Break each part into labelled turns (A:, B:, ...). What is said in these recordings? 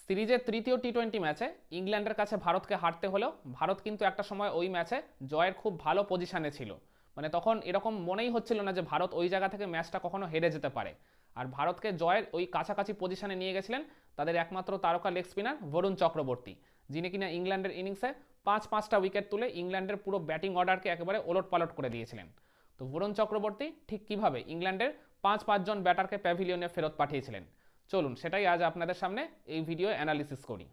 A: সিরিজের তৃতীয় টি-20 ম্যাচে ইংল্যান্ডের কাছে ভারতকে হারতে হলেও ভারত কিন্তু একটা সময় ওই ম্যাচে জয়ের খুব ভালো পজিশনে ছিল। মানে তখন এরকম মনেই হচ্ছিল না যে ভারত ওই জায়গা থেকে ম্যাচটা কখনো হেরে যেতে পারে। আর ভারতকে জয়ের ওই কাছাকাছি পজিশনে নিয়ে গেছিলেন তাদের একমাত্র তারকা লেগ স্পিনার বরুণ চক্রবর্তী, যিনি কিনা ইংল্যান্ডের ইনিংসে পাঁচটা উইকেট তুলে ইংল্যান্ডের পুরো ব্যাটিং অর্ডারকে একেবারে ওলটপালট করে দিয়েছিলেন। তো বরুণ চক্রবর্তী ঠিক কীভাবে ইংল্যান্ডের পাঁচজন ব্যাটারকে প্যাভিলিয়নে ফেরত পাঠিয়েছিলেন, চলুন সেটাই আজ আপনাদের সামনে এই ভিডিও অ্যানালিসিস করি।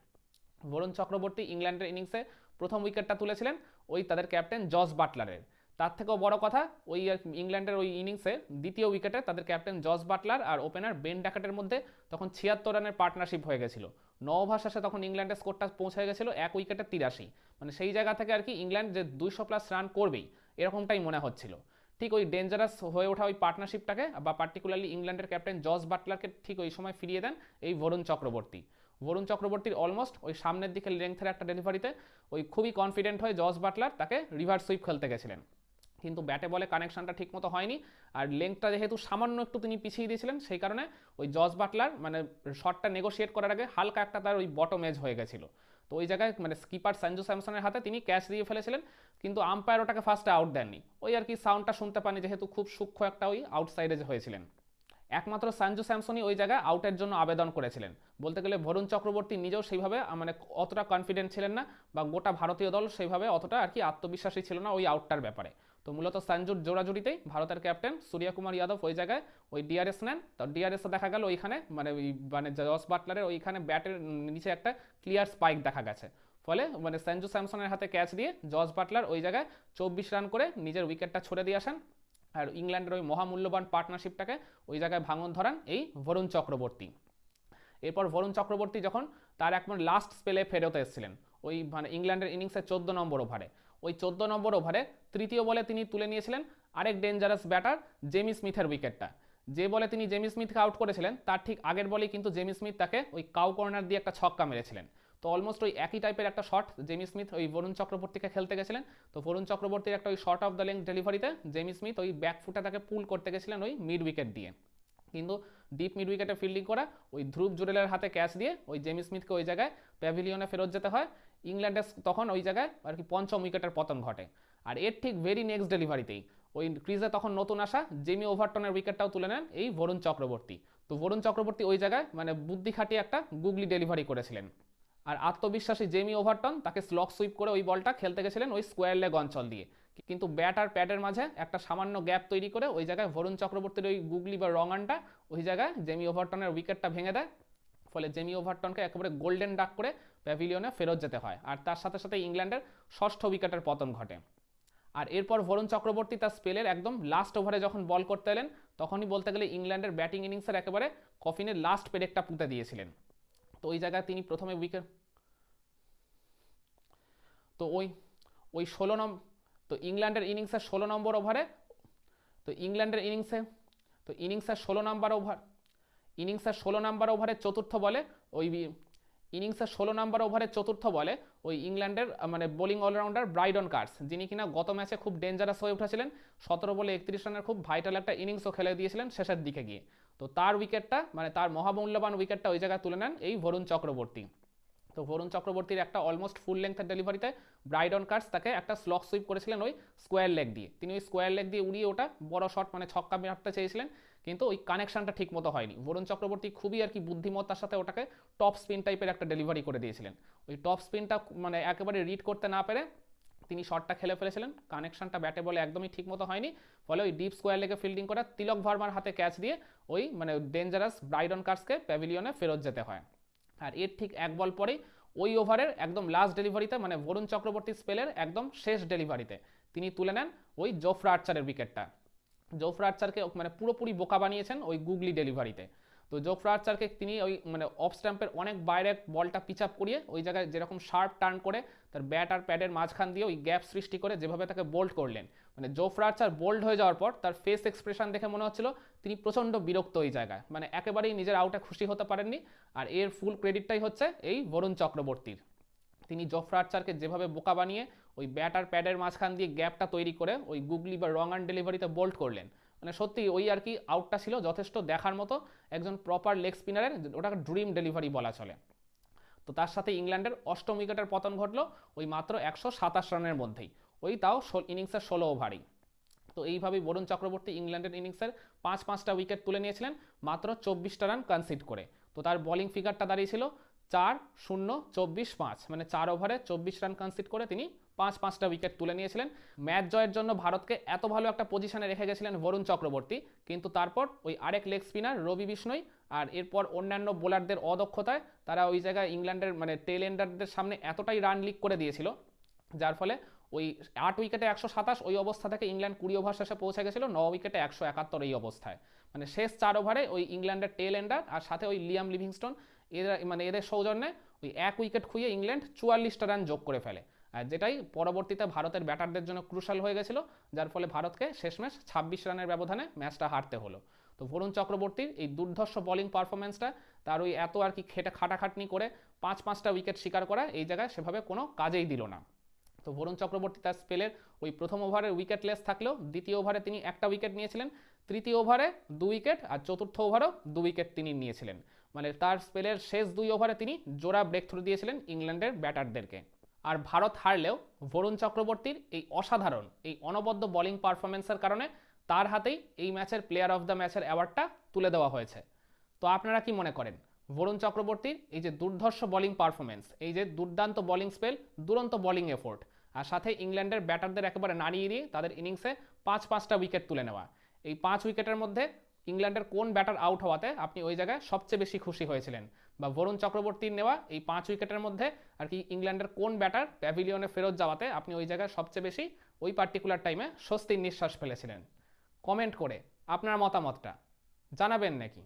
A: বরুণ চক্রবর্তী ইংল্যান্ডের ইনিংসে প্রথম উইকেটটা তুলেছিলেন ওই তাদের ক্যাপ্টেন জস বাটলারের। তার থেকেও বড় কথা, ওই ইংল্যান্ডের ওই ইনিংসে দ্বিতীয় উইকেটে তাদের ক্যাপ্টেন জস বাটলার আর ওপেনার বেন ড্যাকেটের মধ্যে তখন 76 রানের পার্টনারশিপ হয়ে গেছিল। 9 ওভার শেষে তখন ইংল্যান্ডের স্কোরটা পৌঁছে গেছিল 1 উইকেটে 83। মানে সেই জায়গা থেকে আর কি ইংল্যান্ড যে 200+ রান করবেই এরকমটাই মনে হচ্ছিল। ঠিক ওই ডেঞ্জারাস হয়ে ওঠা ওই পার্টনারশিপটাকে বা পার্টিকুলারলি ইংল্যান্ডের ক্যাপ্টেন জস বাটলারকে ঠিক ওই সময় ফিরিয়ে দেন এই বরুণ চক্রবর্তী। বরুণ চক্রবর্তীর অলমোস্ট ওই সামনের দিকে লেংথের একটা ডেলিভারিতে ওই খুবই কনফিডেন্ট হয়ে জস বাটলার তাকে রিভার্স সুইপ খেলতে গেছিলেন, কিন্তু ব্যাটে বলে কানেকশনটা ঠিকমতো হয়নি। আর লেংথটা যেহেতু সামান্য একটু তিনি পিছিয়ে দিয়েছিলেন, সেই কারণে ওই জস বাটলার মানে শটটা নেগোশিয়েট করার আগে হালকা একটা তার ওই বটম এজ হয়ে গেছিলো। তো ওই জায়গায় মানে স্কিপার সঞ্জু স্যামসনের হাতে তিনি ক্যাচ দিয়ে ফেলেছিলেন, কিন্তু আম্পায়ার ওটাকে ফার্স্টে আউট দেননি। ওই আর কি সাউন্ডটা শুনতে পাননি, যেহেতু খুব সূক্ষ্ম একটা ওই আউটসাইডে হয়েছিলেন। একমাত্র সঞ্জু স্যামসনই ওই জায়গায় আউটের জন্য আবেদন করেছিলেন। বলতে গেলে বরুণ চক্রবর্তী নিজেও সেইভাবে মানে অতটা কনফিডেন্ট ছিলেন না, বা গোটা ভারতীয় দল সেইভাবে অতটা আর কি আত্মবিশ্বাসী ছিল না ওই আউটটার ব্যাপারে। তো মূলত সঞ্জুর জোড়াজুড়িতেই ভারতের ক্যাপ্টেন সূর্যকুমার যাদব ওই জায়গায় ওই ডিআরএস নেন। তো ডিআরএসে দেখা গেল ওইখানে মানে জস বাটলারের ওইখানে ব্যাটের নিচে একটা ক্লিয়ার স্পাইক দেখা গেছে। ফলে মানে সঞ্জু স্যামসনের হাতে ক্যাচ দিয়ে জস বাটলার ওই জায়গায় 24 রান করে নিজের উইকেটটা ছড়ে দিয়ে আসেন। আর ইংল্যান্ডের ওই মহামূল্যবান পার্টনারশিপটাকে ওই জায়গায় ভাঙন ধরান এই বরুণ চক্রবর্তী। এরপর বরুণ চক্রবর্তী যখন তার একবার লাস্ট স্পেলে ফেরত এসেছিলেন ওই মানে ইংল্যান্ডের ইনিংসের 14 নম্বর ওভারে, ওই 14 নম্বর ওভারে তৃতীয় বলে তিনি তুলে নিয়েছিলেন আরেক ডেঞ্জারাস ব্যাটার জেমি স্মিথের উইকেটটা। যে বলে তিনি জেমি স্মিথকে আউট করেছিলেন তার ঠিক আগের বলেই কিন্তু জেমি স্মিথ তাকে ওই কাউ কর্নার দিয়ে একটা ছক্কা মেরেছিলেন। তো অলমোস্ট ওই একই টাইপের একটা শট জেমি স্মিথ ওই বরুণ চক্রবর্তীকে খেলতে গেছিলেন। তো বরুণ চক্রবর্তীর একটা ওই শর্ট অফ দ্য লেংথ ডেলিভারিতে জেমি স্মিথ ওই ব্যাক ফুটে তাকে পুল করতে গেছিলেন ওই মিড উইকেট দিয়ে, কিন্তু ডিপ মিড উইকেটে ফিল্ডিং করা ওই ধ্রুব জুরেলের হাতে ক্যাচ দিয়ে ওই জেমি স্মিথকে ওই জায়গায় প্যাভিলিয়নে ফেরত যেতে হয়। ইংল্যান্ডের তখন ওই জায়গায় আর কি পঞ্চম উইকেটের পতন ঘটে। আর এর ঠিক ভেরি নেক্সট ডেলিভারিতেই ওই ক্রিজে তখন নতুন আসা জেমি ওভারটনের উইকেটটাও তুলে নেন এই বরুণ চক্রবর্তী। তো বরুণ চক্রবর্তী ওই জায়গায় মানে বুদ্ধি খাটিয়ে একটা গুগলি ডেলিভারি করেছিলেন। আর আত্মবিশ্বাসী জেমি ওভারটন তাকে স্লক সুইপ করে ওই বলটা খেলতে গেছিলেন ওই স্কোয়ার লেগ অঞ্চল দিয়ে, কিন্তু ব্যাট আর প্যাডের মাঝে একটা সামান্য গ্যাপ তৈরি করে ওই জায়গায় বরুণ চক্রবর্তীর ওই গুগলি বা রং আনটা ওই জায়গায় জেমি ওভারটনের উইকেটটা ভেঙে দেয়। ফলে জেমি ওভারটনকে একেবারে গোল্ডেন ডাক করে প্যাভিলিয়নে ফেরত যেতে হয়, আর তার সাথে সাথে ইংল্যান্ডের ষষ্ঠ উইকেটের পতন ঘটে। আর এরপর বরুণ চক্রবর্তী তার স্পেলের একদম লাস্ট ওভারে যখন বল করতে এলেন, তখনই বলতে গেলে ইংল্যান্ডের ব্যাটিং ইনিংসের একেবারে কফিনের লাস্ট পেরেকটা পুঁতে দিয়েছিলেন। তো ওই জায়গায় তিনি প্রথমে উইকেট তো ওই 16 নম্বর তো ইংল্যান্ডের ইনিংসের 16 নম্বর ওভারে তো ইংল্যান্ডের ইনিংসের 16 নম্বর ওভারের চতুর্থ বলে ওই ওই ইংল্যান্ডের মানে বোলিং অলরাউন্ডার ব্রাইডন কার্স, যিনি কিনা গত ম্যাচে খুব ডেঞ্জারাস হয়ে উঠেছিলেন, 17 বলে 31 রানের খুব ভাইটাল একটা ইনিংসও খেলে দিয়েছিলেন শেষের দিকে গিয়ে। তো তার উইকেটটা মানে তার মহামূল্যবান উইকেটটা ওই জায়গায় তুলে নেন এই বরুণ চক্রবর্তী। তো বরুণ চক্রবর্তীর একটা অলমোস্ট ফুল লেংথের ডেলিভারিতে ব্রাইডন কার্স তাকে একটা স্লক সুইপ করেছিলেন ওই স্কোয়ার লেগ দিয়ে। তিনি ওই স্কোয়ার লেগ দিয়ে উড়িয়ে ওটা বড় শট মানে ছক্কা মারতে চেয়েছিলেন, কিন্তু ওই কানেকশনটা ঠিক মতো হয়নি। বরুণ চক্রবর্তী খুবই আর কি বুদ্ধিমত্তার সাথে ওটাকে টপ স্পিন টাইপের একটা ডেলিভারি করে দিয়েছিলেন। ওই টপ স্পিনটা মানে একেবারে রিড করতে না পেরে তিনি শটটা খেলে ফেলেছিলেন, কানেকশনটা ব্যাটে বলে একদমই ঠিক মতো হয়নি। ফলে ওই ডিপ স্কোয়ার লেগে ফিল্ডিং করা তিলক ভার্মার হাতে ক্যাচ দিয়ে ওই মানে ডেঞ্জারাস ব্রাইডন কার্সকে প্যাভিলিয়নে ফেরত যেতে হয়। আর এর ঠিক এক বল পরেই ওই ওভারের একদম লাস্ট ডেলিভারিতে মানে বরুণ চক্রবর্তী স্পেলের একদম শেষ ডেলিভারিতে তিনি তুলে নেন ওই জোফরা আর্চারের উইকেটটা। জোফরা আর্চারকে মানে পুরোপুরি বোকা বানিয়েছেন ওই গুগলি ডেলিভারিতে। তো জোফরা আর্চারকে তিনি ওই মানে অফ স্ট্যাম্পের অনেক বাইরে বলটা পিচ আপ করিয়ে ওই জায়গায় যেরকম শার্প টার্ন করে তার ব্যাট আর প্যাডের মাঝখান দিয়ে ওই গ্যাপ সৃষ্টি করে যেভাবে তাকে বোল্ড করলেন, মানে জোফরা আর্চার বোল্ড হয়ে যাওয়ার পর তার ফেস এক্সপ্রেশন দেখে মনে হচ্ছিল তিনি প্রচণ্ড বিরক্ত ওই জায়গায়, মানে একেবারেই নিজের আউটে খুশি হতে পারেননি। আর এর ফুল ক্রেডিটটাই হচ্ছে এই বরুণ চক্রবর্তীর। তিনি জোফরা আর্চারকে যেভাবে বোকা বানিয়ে ওই ব্যাট আর প্যাডের মাঝখান দিয়ে গ্যাপটা তৈরি করে ওই গুগলি বা রং আর্ন ডেলিভারিতে বোল্ড করলেন, মানে সত্যি ওই আর কি আউটটা ছিল যথেষ্ট দেখার মতো, একজন প্রপার লেগ স্পিনারের ওটাকে ড্রিম ডেলিভারি বলা চলে। তো তার সাথে ইংল্যান্ডের অষ্টম উইকেটের পতন ঘটলো ওই মাত্র 127 রানের মধ্যেই, ওই তাও ইনিংসের 16 ওভারই। তো এইভাবেই বরুণ চক্রবর্তী ইংল্যান্ডের ইনিংসের পাঁচটা উইকেট তুলে নিয়েছিলেন মাত্র 24টা রান কনসিড করে। তো তার বোলিং ফিগারটা দাঁড়িয়েছিল 4-0-24-5, মানে 4 ওভারে 24 রান কনসিড করে তিনি পাঁচটা উইকেট তুলে নিয়েছিলেন। ম্যাচ জয়ের জন্য ভারতকে এত ভালো একটা পজিশনে রেখে গেছিলেন বরুণ চক্রবর্তী, কিন্তু তারপর ওই আরেক লেগ স্পিনার রবি বিষ্ণই আর এরপর অন্যান্য বোলারদের অদক্ষতায় তারা ওই জায়গায় ইংল্যান্ডের মানে টেল এন্ডারদের সামনে এতটাই রান লিক করে দিয়েছিল, যার ফলে ওই 8 উইকেটে 127 ওই অবস্থা থেকে ইংল্যান্ড 20 ওভার শেষে পৌঁছে গেছিল 9 উইকেটে 171 এই অবস্থায়। মানে শেষ 4 ওভারে ওই ইংল্যান্ডের টেল এন্ডার আর সাথে ওই লিয়াম লিভিংস্টোন এদের সৌজন্যে ওই 1 উইকেট খুইয়ে ইংল্যান্ড 44টা রান যোগ করে ফেলে, আর যেটাই পরবর্তীতে ভারতের ব্যাটারদের জন্য ক্রুশাল হয়ে গেছিল, যার ফলে ভারতকে শেষমেশ 26 রানের ব্যবধানে ম্যাচটা হারতে হলো। তো বরুণ চক্রবর্তীর এই দুর্ধর্ষ বোলিং পারফরমেন্সটা, তার ওই এত আর কি খাটাখাটনি করে পাঁচটা উইকেট শিকার করা এই জায়গায় সেভাবে কোনো কাজেই দিল না। তো বরুণ চক্রবর্তী তার স্পেলের ওই প্রথম ওভারের উইকেট লেস থাকলেও দ্বিতীয় ওভারে তিনি একটা উইকেট নিয়েছিলেন, তৃতীয় ওভারে 2 উইকেট আর চতুর্থ ওভারেও 2 উইকেট তিনি নিয়েছিলেন। মানে তার স্পেলের শেষ 2 ওভারে তিনি জোড়া ব্রেক থ্রু দিয়েছিলেন ইংল্যান্ডের ব্যাটারদেরকে। আর ভারত হারলেও বরুণ চক্রবর্তীর এই অসাধারণ এই অনবদ্য বোলিং পারফরমেন্সের কারণে তার হাতেই এই ম্যাচের প্লেয়ার অফ দ্য ম্যাচের অ্যাওয়ার্ডটা তুলে দেওয়া হয়েছে। তো আপনারা কি মনে করেন বরুণ চক্রবর্তীর এই যে দুর্ধর্ষ বোলিং পারফরমেন্স, এই যে দুর্দান্ত বোলিং স্পেল, দুরন্ত বোলিং এফোর্ট, আর সাথে ইংল্যান্ডের ব্যাটারদের একেবারে নাড়িয়ে দিয়ে তাদের ইনিংসে পাঁচটা উইকেট তুলে নেওয়া, এই 5 উইকেটের মধ্যে ইংল্যান্ডের কোন ব্যাটার আউট হওয়াতে আপনি ওই জায়গায় সবচেয়ে বেশি খুশি হয়েছিলেন, বা বরুণ চক্রবর্তীর নেওয়া এই 5 উইকেটের মধ্যে আর কি ইংল্যান্ডের কোন ব্যাটার প্যাভিলিয়নে ফেরত যাওয়াতে আপনি ওই জায়গায় সবচেয়ে বেশি ওই পার্টিকুলার টাইমে স্বস্তির নিঃশ্বাস ফেলেছিলেন? কমেন্ট করে আপনার মতামতটা জানাবেন নাকি?